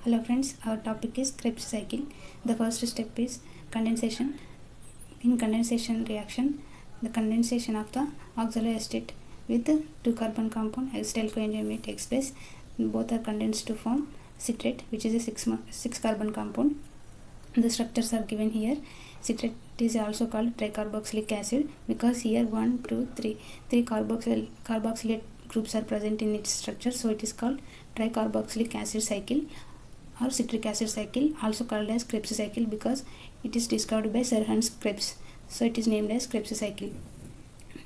Hello friends, our topic is Krebs cycle. The first step is condensation. In condensation reaction, the condensation of the oxaloacetate with 2 carbon compound acetyl coenzyme takes place. Both are condensed to form citrate, which is a 6 carbon compound. The structures are given here. Citrate is also called tricarboxylic acid because here 1, 2, 3 carboxylate groups are present in its structure, so it is called tricarboxylic acid cycle or citric acid cycle, also called as Krebs cycle because it is discovered by Sir Hans Krebs, so it is named as Krebs cycle.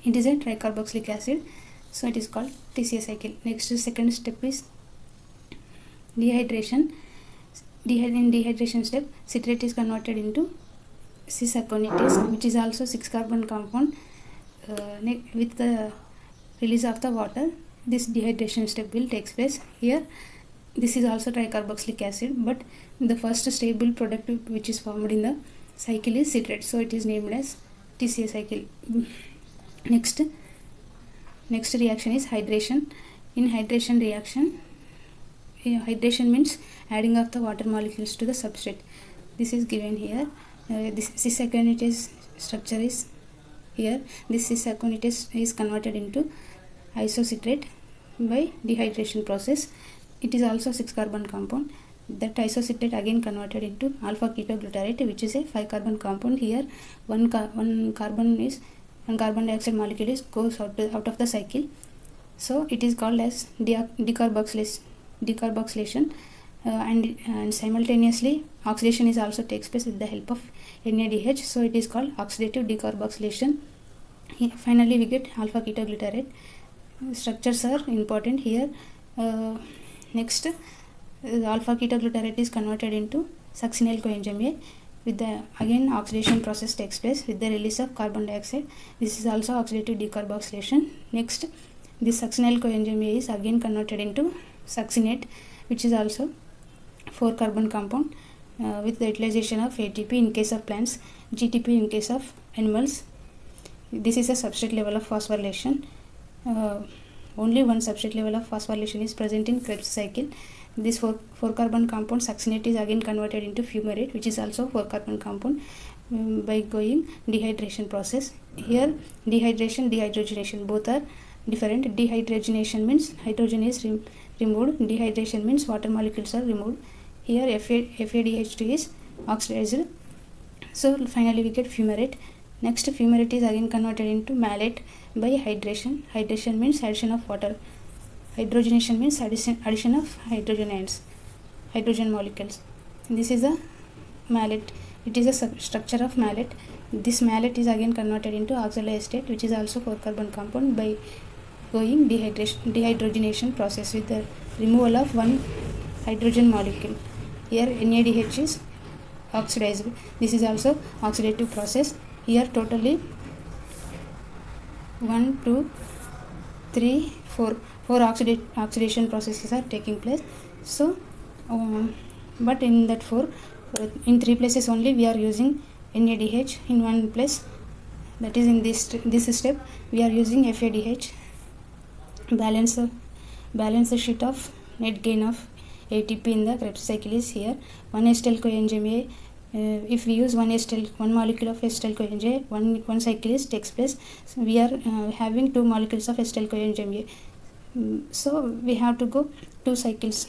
It is a tricarboxylic acid, so it is called TCA cycle. Next, second step is dehydration. In dehydration step, citrate is converted into cis-aconitate, which is also 6 carbon compound. With the release of the water, this dehydration step will take place. Here this is also tricarboxylic acid, but the first stable product which is formed in the cycle is citrate, so it is named as TCA cycle. Next reaction is hydration. In hydration reaction, hydration means adding of the water molecules to the substrate. This is given here. This cis-aconitate structure is here. This cis-aconitate is converted into isocitrate by dehydration process. It is also 6 carbon compound. That isocitrate again converted into alpha ketoglutarate, which is a 5 carbon compound. Here one carbon dioxide molecule goes out of the cycle, so it is called as decarboxylation, and simultaneously oxidation is also takes place with the help of NADH, so it is called oxidative decarboxylation. Finally we get alpha ketoglutarate. Structures are important here. Next, alpha ketoglutarate is converted into succinyl coenzyme A. With the again oxidation process takes place with the release of carbon dioxide. This is also oxidative decarboxylation. Next, this succinyl coenzyme A is again converted into succinate, which is also 4 carbon compound with the utilization of ATP in case of plants, GTP in case of animals. This is a substrate level of phosphorylation. Only one substrate level of phosphorylation is present in Krebs cycle. This 4 carbon compound succinate is again converted into fumarate, which is also 4 carbon compound by going dehydration process. Here dehydration, dehydrogenation both are different. Dehydrogenation means hydrogen is removed. Dehydration means water molecules are removed. Here FADH2 is oxidized. So finally we get fumarate. Next, fumarate is again converted into malate by hydration. Hydration means addition of water. Hydrogenation means addition of hydrogen molecules. This is a malate. It is a structure of malate. This malate is again converted into oxaloacetate, which is also 4 carbon compound by going dehydrogenation process with the removal of one hydrogen molecule. Here NADH is oxidized. This is also oxidative process. Here totally 1, 2, 3, 4 oxidation processes are taking place. So but in that 4, in 3 places only we are using NADH. In 1 place, that is in this step, we are using FADH. Balance the sheet of net gain of ATP in the Krebs cycle is here. 1 acetyl coenzyme A. If we use one molecule of acetyl coenzyme A, one cycle takes place. So we are having 2 molecules of acetyl coenzyme A. So we have to go 2 cycles.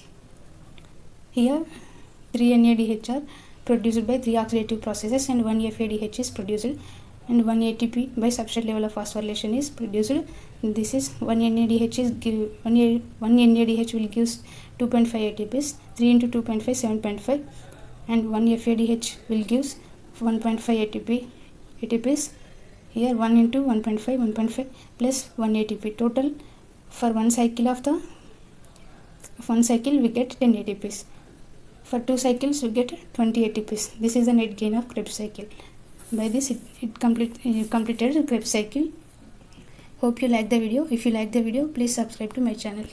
Here 3 NADH are produced by 3 oxidative processes and 1 FADH is produced, and 1 ATP by substrate level of phosphorylation is produced. This is 1 NADH is one NADH will give 2.5 ATPs. 3 into 2.5 7.5, and 1 FADH will give 1.5 ATPs. Here 1 into 1.5 plus 1 ATP. Total for one cycle we get 10 ATPs. For 2 cycles we get 20 ATPs. This is the net gain of Krebs cycle. By this it completed the Krebs cycle. Hope you like the video. If you like the video, please subscribe to my channel.